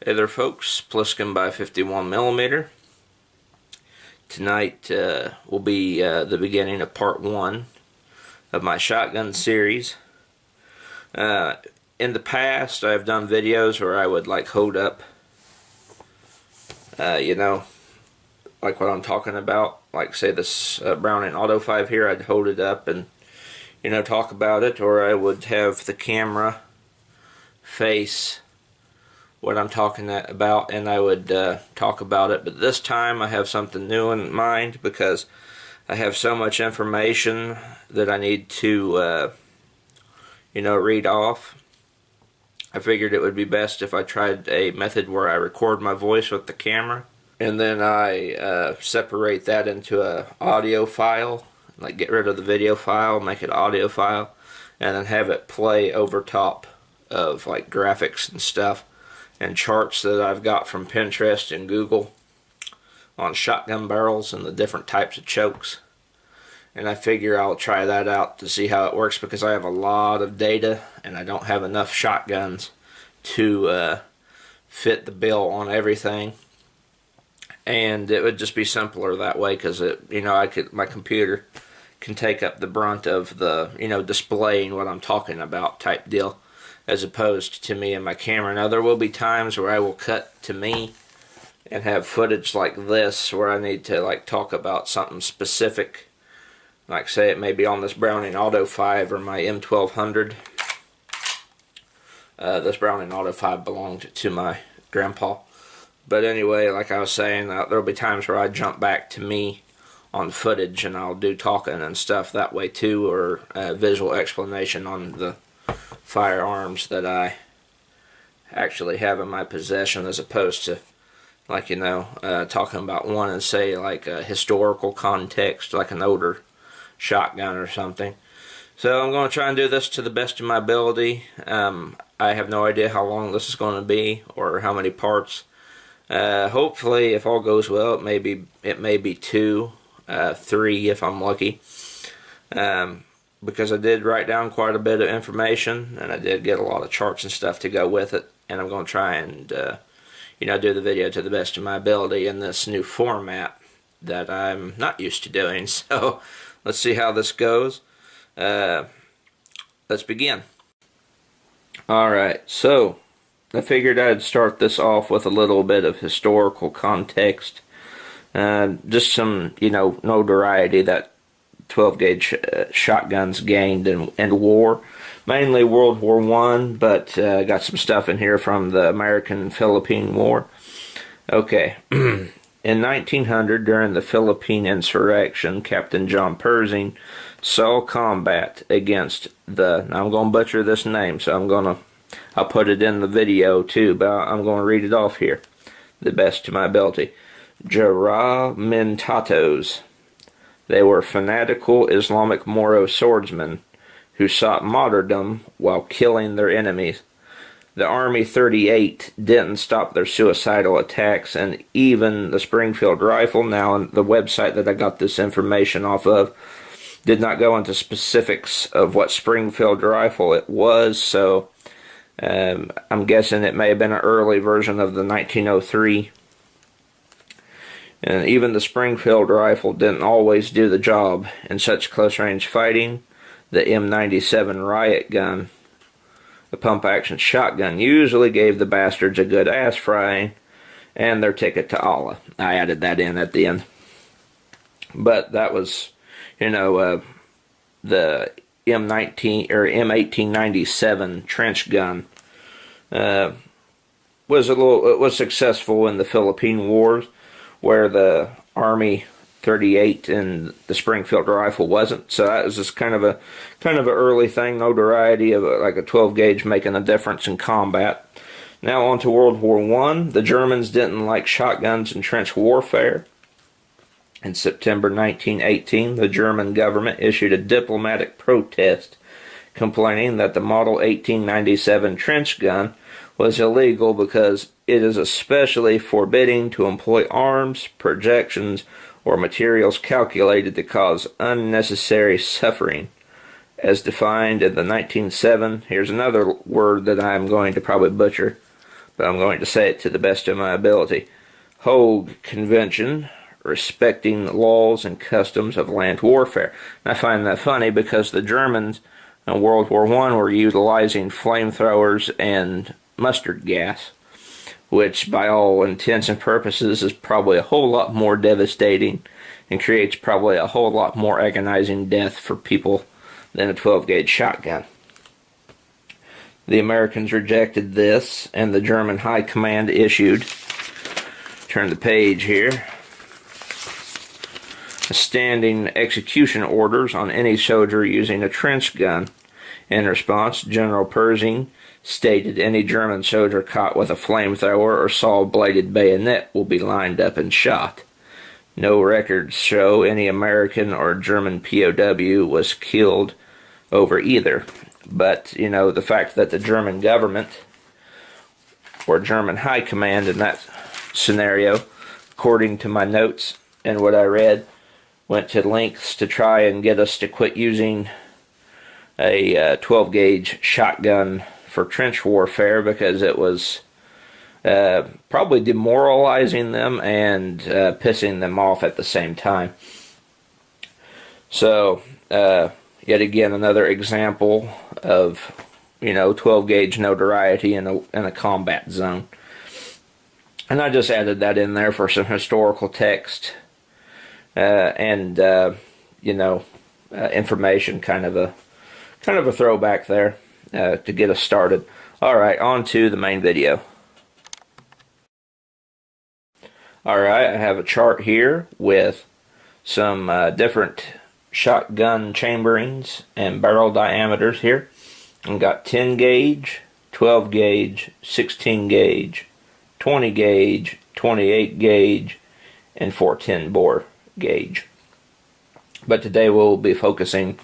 Hey there folks, Pliskin by 51mm. Tonight will be the beginning of part 1 of my shotgun series. In the past I've done videos where I would like hold up, like what I'm talking about. Like say this Browning Auto 5 here, I'd hold it up and talk about it, or I would have the camera face what I'm talking about and I would talk about it. But this time I have something new in mind because I have so much information that I need to read off. I figured it would be best if I tried a method where I record my voice with the camera and then I separate that into a audio file, like get rid of the video file, make it audio file, and then have it play over top of like graphics and stuff and charts that I've got from Pinterest and Google on shotgun barrels and the different types of chokes. And I figure I'll try that out to see how it works because I have a lot of data and I don't have enough shotguns to fit the bill on everything. And it would just be simpler that way because my computer can take up the brunt of the displaying what I'm talking about type deal, as opposed to me and my camera. Now there will be times where I will cut to me and have footage like this where I need to like talk about something specific, like say it may be on this Browning Auto 5 or my M1200. This Browning Auto 5 belonged to my grandpa. But anyway, like I was saying, there'll be times where I jump back to me on footage and I'll do talking and stuff that way too, or visual explanation on the firearms that I actually have in my possession, as opposed to talking about one and say like a historical context, like an older shotgun or something. So I'm going to try and do this to the best of my ability. I have no idea how long this is going to be or how many parts. Hopefully, if all goes well, it may be 2, 3 if I'm lucky. Because I did write down quite a bit of information and I did get a lot of charts and stuff to go with it, and I'm going to try and do the video to the best of my ability in this new format that I'm not used to doing. So let's see how this goes. Let's begin. Alright, so I figured I'd start this off with a little bit of historical context, just some notoriety that 12-gauge shotguns gained in war, mainly World War I, but got some stuff in here from the American-Philippine War. Okay, in 1900, during the Philippine insurrection, Captain John Pershing saw combat against now I'm going to butcher this name, so I'll put it in the video too, but I'm going to read it off here, the best to my ability. Jaramintatos. They were fanatical Islamic Moro swordsmen who sought martyrdom while killing their enemies. The Army 38 didn't stop their suicidal attacks, and even the Springfield rifle, now the website that I got this information off of, did not go into specifics of what Springfield rifle it was, so I'm guessing it may have been an early version of the 1903. And even the Springfield rifle didn't always do the job in such close-range fighting. The M97 riot gun, a pump-action shotgun, usually gave the bastards a good ass frying and their ticket to Allah. I added that in at the end. But that was, the M19 or M1897 trench gun was successful in the Philippine Wars, where the Army 38 and the Springfield rifle wasn't. So that was just kind of a early thing, notoriety of like a 12-gauge making a difference in combat. Now on to World War I. The Germans didn't like shotguns in trench warfare. In September 1918, the German government issued a diplomatic protest complaining that the Model 1897 trench gun was illegal because it is especially forbidding to employ arms, projections, or materials calculated to cause unnecessary suffering, as defined in the 1907. Here's another word that I'm going to probably butcher. but I'm going to say it to the best of my ability. Hague Convention, respecting the laws and customs of land warfare. And I find that funny because the Germans in World War I were utilizing flamethrowers and mustard gas, which by all intents and purposes is probably a whole lot more devastating and creates probably a whole lot more agonizing death for people than a 12-gauge shotgun. The Americans rejected this, and the German High Command issued, turn the page here, standing execution orders on any soldier using a trench gun. In response, General Pershing stated any German soldier caught with a flamethrower or saw-bladed bayonet will be lined up and shot. No records show any American or German POW was killed over either. But, you know, the fact that the German government, or German High Command in that scenario, according to my notes and what I read, went to lengths to try and get us to quit using a 12-gauge shotgun for trench warfare because it was probably demoralizing them and pissing them off at the same time. So, yet again, another example of, you know, 12-gauge notoriety in a combat zone. And I just added that in there for some historical text and you know, information, kind of a throwback there to get us started. Alright, on to the main video. Alright, I have a chart here with some different shotgun chamberings and barrel diameters here. I've got 10 gauge, 12 gauge, 16 gauge, 20 gauge, 28 gauge, and 410 bore gauge. But today we'll be focusing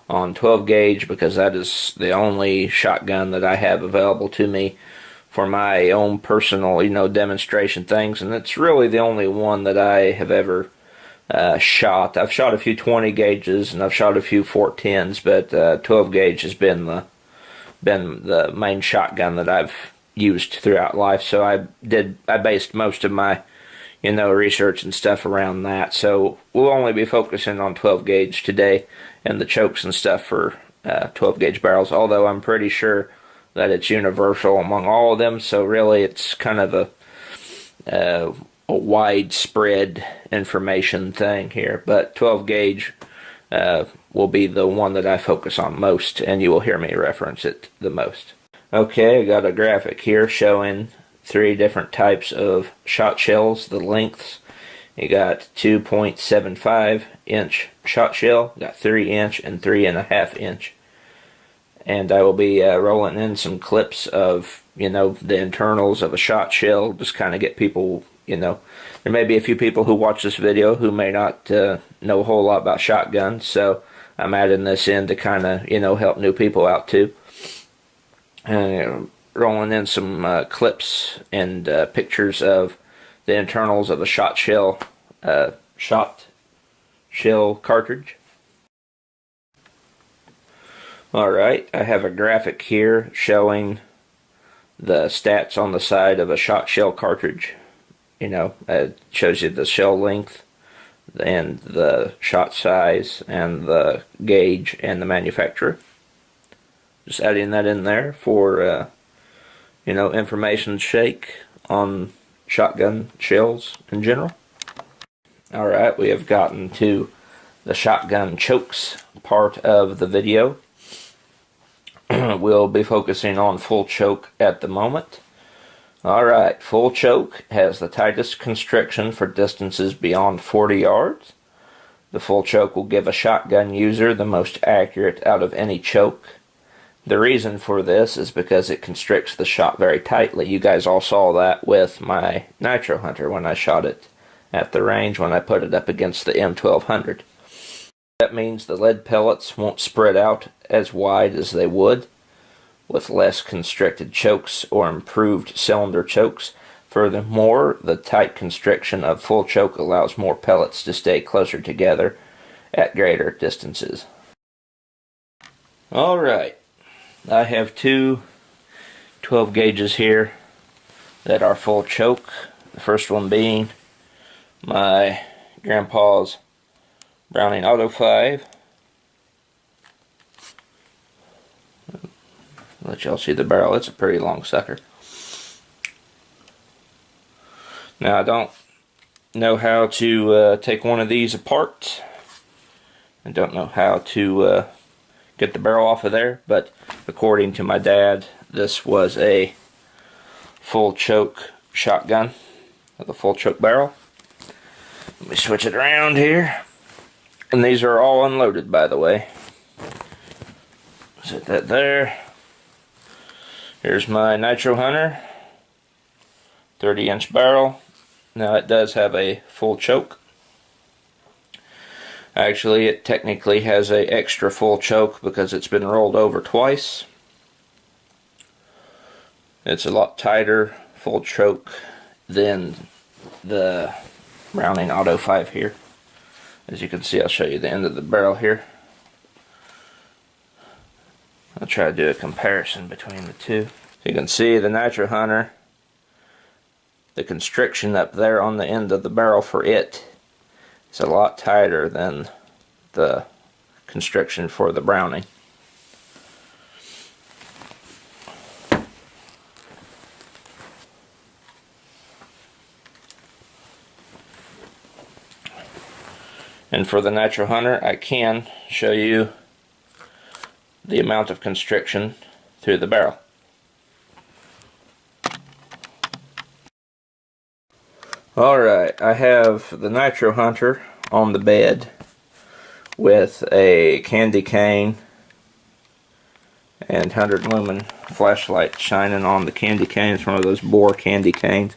on 12 gauge because that is the only shotgun that I have available to me for my own personal, you know, demonstration things, and it's really the only one that I have ever shot. I've shot a few 20 gauges and I've shot a few 410s, but 12 gauge has been the main shotgun that I've used throughout life. So I based most of my, you know, research and stuff around that. So we'll only be focusing on 12 gauge today and the chokes and stuff for 12 gauge barrels, although I'm pretty sure that it's universal among all of them. So really it's kind of a widespread information thing here, but 12 gauge will be the one that I focus on most, and you will hear me reference it the most. Okay, I got a graphic here showing 3 different types of shot shells, the lengths. You got 2.75 inch shot shell, got 3 inch and 3.5 inch. And I will be rolling in some clips of, you know, the internals of a shot shell, just kind of get people, you know, there may be a few people who watch this video who may not know a whole lot about shotguns, so I'm adding this in to kind of, you know, help new people out too. Rolling in some clips and pictures of the internals of a shot shell cartridge. Alright, I have a graphic here showing the stats on the side of a shot shell cartridge. You know, it shows you the shell length and the shot size and the gauge and the manufacturer. Just adding that in there for, you know, information's sake on shotgun shells in general. Alright, we have gotten to the shotgun chokes part of the video. We'll be focusing on full choke at the moment. Alright, full choke has the tightest constriction for distances beyond 40 yards. The full choke will give a shotgun user the most accurate out of any choke. The reason for this is because it constricts the shot very tightly. You guys all saw that with my Nitro Hunter when I shot it at the range when I put it up against the M1200. That means the lead pellets won't spread out as wide as they would with less constricted chokes or improved cylinder chokes. Furthermore, the tight constriction of full choke allows more pellets to stay closer together at greater distances. Alright, I have two 12 gauges here that are full choke. The first one being my grandpa's Browning Auto 5. Let y'all see the barrel. It's a pretty long sucker. Now I don't know how to take one of these apart. I don't know how to get the barrel off of there, but according to my dad, this was a full choke shotgun with a full choke barrel. Let me switch it around here. And these are all unloaded, by the way. Set that there. Here's my Nitro Hunter, 30-inch barrel. Now it does have a full choke. Actually, it technically has a extra full choke because it's been rolled over twice. It's a lot tighter full choke than the Browning Auto 5 here. As you can see, I'll show you the end of the barrel here. I'll try to do a comparison between the two. So you can see the Nitro Hunter, the constriction up there on the end of the barrel for it is a lot tighter than the constriction for the Browning. And for the Nitro Hunter, I can show you the amount of constriction through the barrel. Alright, I have the Nitro Hunter on the bed with a candy cane and 100 lumen flashlight shining on the candy cane. It's one of those Bohr candy canes.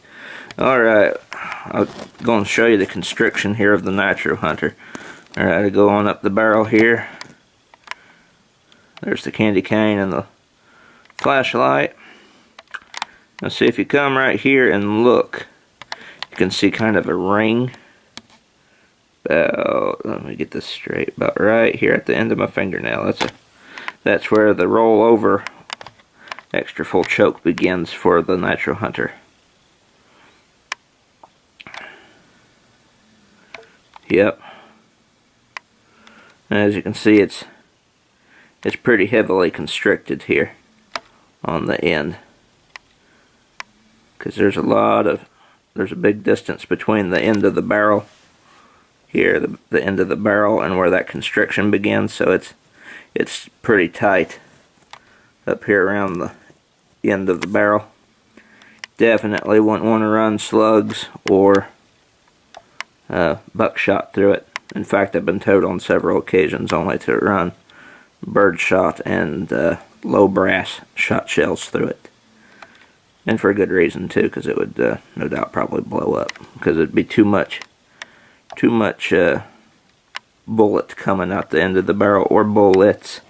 Alright, I'll go and show you the constriction here of the Nitro Hunter. Alright, I go on up the barrel here. There's the candy cane and the flashlight. Now see, if you come right here and look, you can see kind of a ring. About, let me get this straight, about right here at the end of my fingernail. That's where the roll over extra full choke begins for the Nitro Hunter. Yep. And as you can see, it's pretty heavily constricted here on the end, because there's a big distance between the end of the barrel here, the end of the barrel, and where that constriction begins. So it's pretty tight up here around the end of the barrel. Definitely wouldn't want to run slugs or buckshot through it. In fact, I've been told on several occasions only to run birdshot and low brass shot shells through it. And for a good reason too, because it would no doubt probably blow up, because it'd be too much bullet coming out the end of the barrel, or bullets,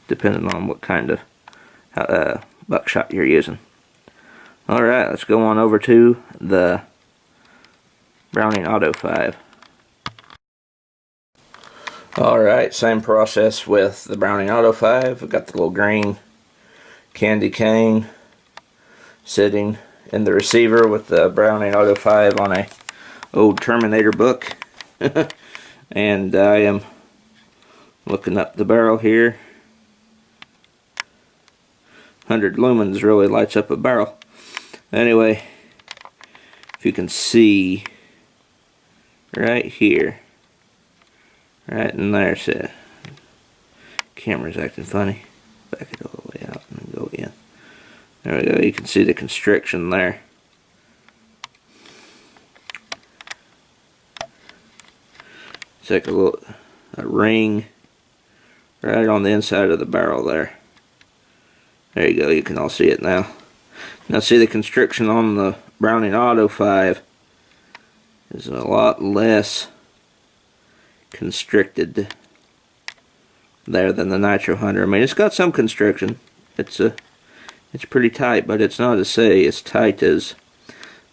depending on what kind of buckshot you're using. Alright, let's go on over to the Browning Auto 5. Alright, same process with the Browning Auto 5. I've got the little green candy cane sitting in the receiver with the Browning Auto 5 on a old Terminator book. And I am looking up the barrel here. 100 lumens really lights up a barrel. Anyway, if you can see right here, right in there, set. Camera's acting funny. Back it all the way out and go in. There we go. You can see the constriction there. It's like a ring right on the inside of the barrel there. There you go. You can all see it now. Now see, the constriction on the Browning Auto 5 is a lot less constricted there than the Nitro Hunter. I mean, it's got some constriction. It's pretty tight, but it's not as tight as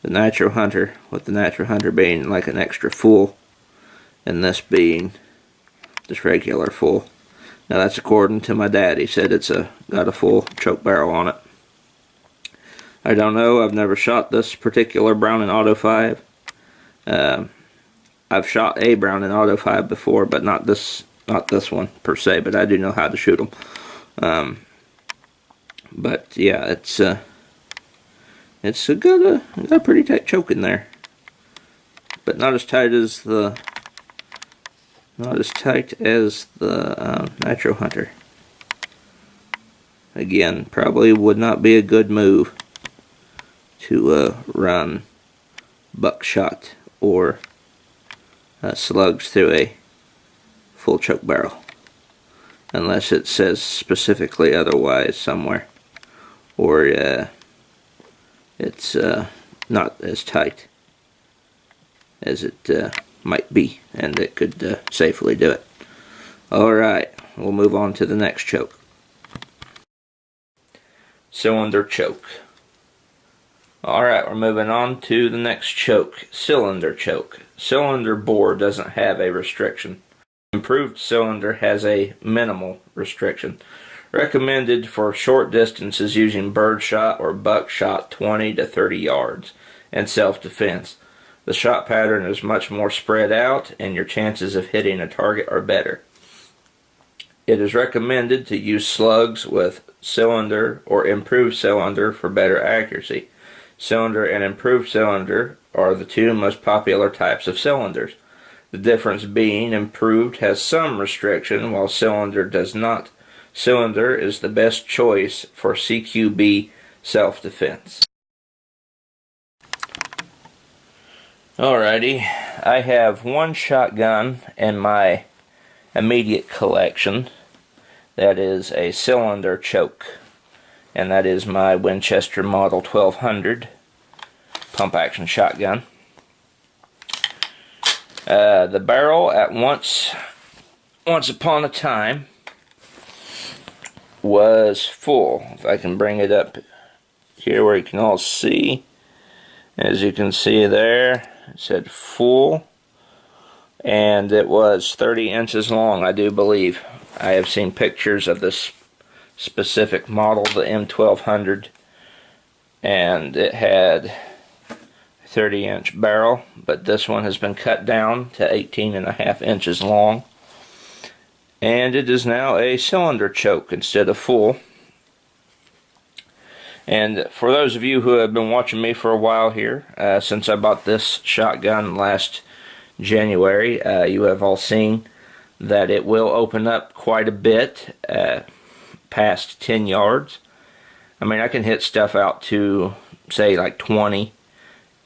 the Nitro Hunter, with the Nitro Hunter being like an extra full and this being just regular full. Now that's according to my dad. He said it's got a full choke barrel on it. I don't know. I've never shot this particular Browning Auto 5. I've shot a Browning Auto 5 before, but not this one per se. But I do know how to shoot them. But yeah, it's got a pretty tight choke in there, but not as tight as the Nitro Hunter. Again, probably would not be a good move to run buckshot or slugs through a full choke barrel, unless it says specifically otherwise somewhere, or it's not as tight as it might be, and it could safely do it. Alright, we'll move on to the next choke. Cylinder choke. Alright, we're moving on to the next choke. Cylinder choke. Cylinder bore doesn't have a restriction. Improved cylinder has a minimal restriction. Recommended for short distances using birdshot or buckshot 20 to 30 yards and self-defense. The shot pattern is much more spread out and your chances of hitting a target are better. It is recommended to use slugs with cylinder or improved cylinder for better accuracy. Cylinder and improved cylinder are the two most popular types of cylinders. The difference being improved has some restriction while cylinder does not. Cylinder is the best choice for CQB self-defense. Alrighty, I have one shotgun in my immediate collection that is a cylinder choke, and that is my Winchester Model 1200 pump action shotgun. The barrel at once upon a time was full. If I can bring it up here where you can all see, as you can see there, it said full, and it was 30 inches long, I do believe. I have seen pictures of this specific model, the M1200, and it had a 30-inch barrel, but this one has been cut down to 18.5 inches long, and it is now a cylinder choke instead of full. And for those of you who have been watching me for a while here, since I bought this shotgun last January, you have all seen that it will open up quite a bit past 10 yards. I mean, I can hit stuff out to, say, like 20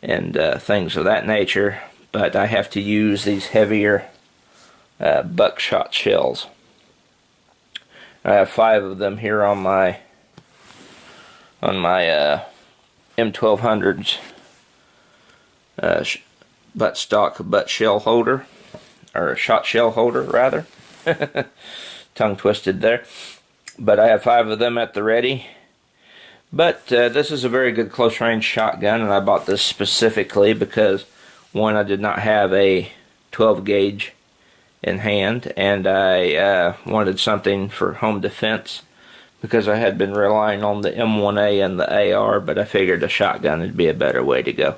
and things of that nature, but I have to use these heavier buckshot shells. I have 5 of them here on my M1200's butt shell holder, or shot shell holder rather. Tongue twisted there. But I have 5 of them at the ready. But this is a very good close range shotgun, and I bought this specifically because, one, I did not have a 12 gauge in hand, and I wanted something for home defense because I had been relying on the M1A and the AR, but I figured a shotgun would be a better way to go.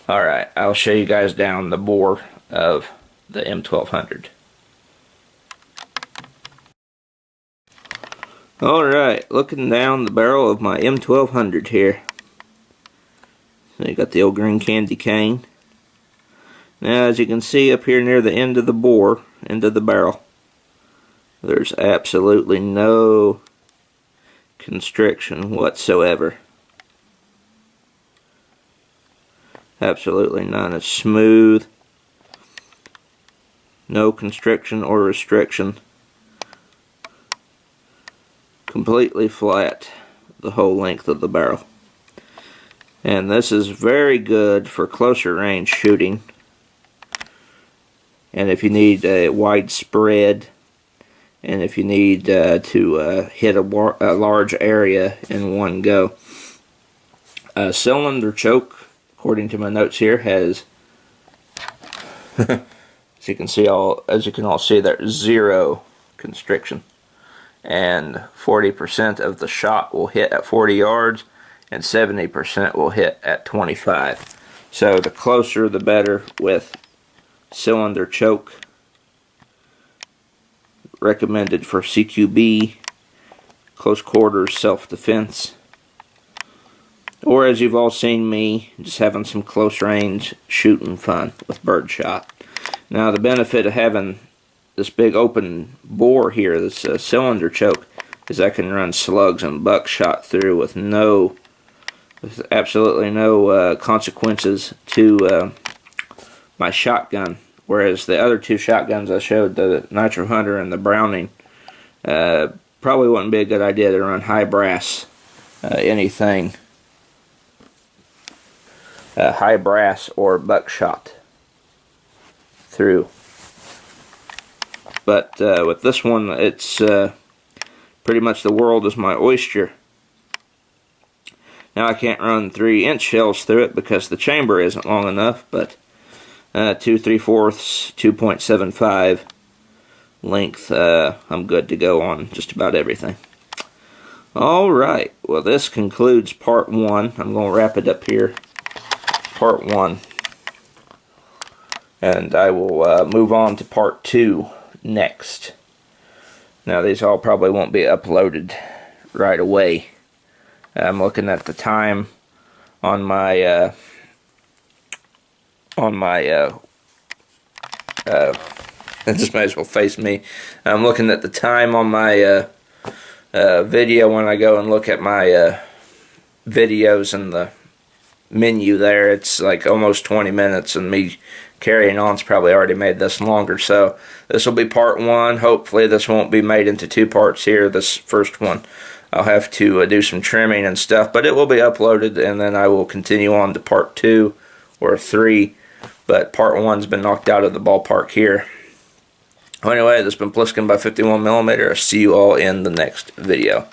Alright, I'll show you guys down the bore of the M1200. Alright, looking down the barrel of my M1200 here. So you got the old green candy cane. Now, as you can see up here near the end of the bore, end of the barrel, there's absolutely no constriction whatsoever. Absolutely none. It's smooth. No constriction or restriction. Completely flat the whole length of the barrel. And this is very good for closer range shooting. And if you need a wide spread, and if you need to hit a large area in one go. A cylinder choke, according to my notes here, has as you can all see, there's 0 constriction, and 40% of the shot will hit at 40 yards, and 70% will hit at 25. So the closer the better with cylinder choke. Recommended for CQB, close quarters, self-defense, or as you've all seen me, just having some close range shooting fun with birdshot. Now the benefit of having this big open bore here, this cylinder choke, is I can run slugs and buckshot through with absolutely no consequences to my shotgun. Whereas the other two shotguns I showed, the Nitro Hunter and the Browning, probably wouldn't be a good idea to run high brass anything. High brass or buckshot through. But with this one, it's pretty much the world is my oyster. Now I can't run 3-inch shells through it because the chamber isn't long enough, but 2 3/4, 2.75 length, I'm good to go on just about everything. Alright, well this concludes part 1. I'm going to wrap it up here. Part 1. And I will move on to part 2 next. Now these all probably won't be uploaded right away. I'm looking at the time on my it just might as well face me. I'm looking at the time on my video when I go and look at my videos and the menu there. It's like almost 20 minutes, and me carrying on's probably already made this longer. So this will be part 1. Hopefully this won't be made into 2 parts here. This first one I'll have to do some trimming and stuff, but it will be uploaded, and then I will continue on to part 2 or 3. But part 1's been knocked out of the ballpark here. Well, anyway, this has been Pliskin by 51mm. I'll see you all in the next video.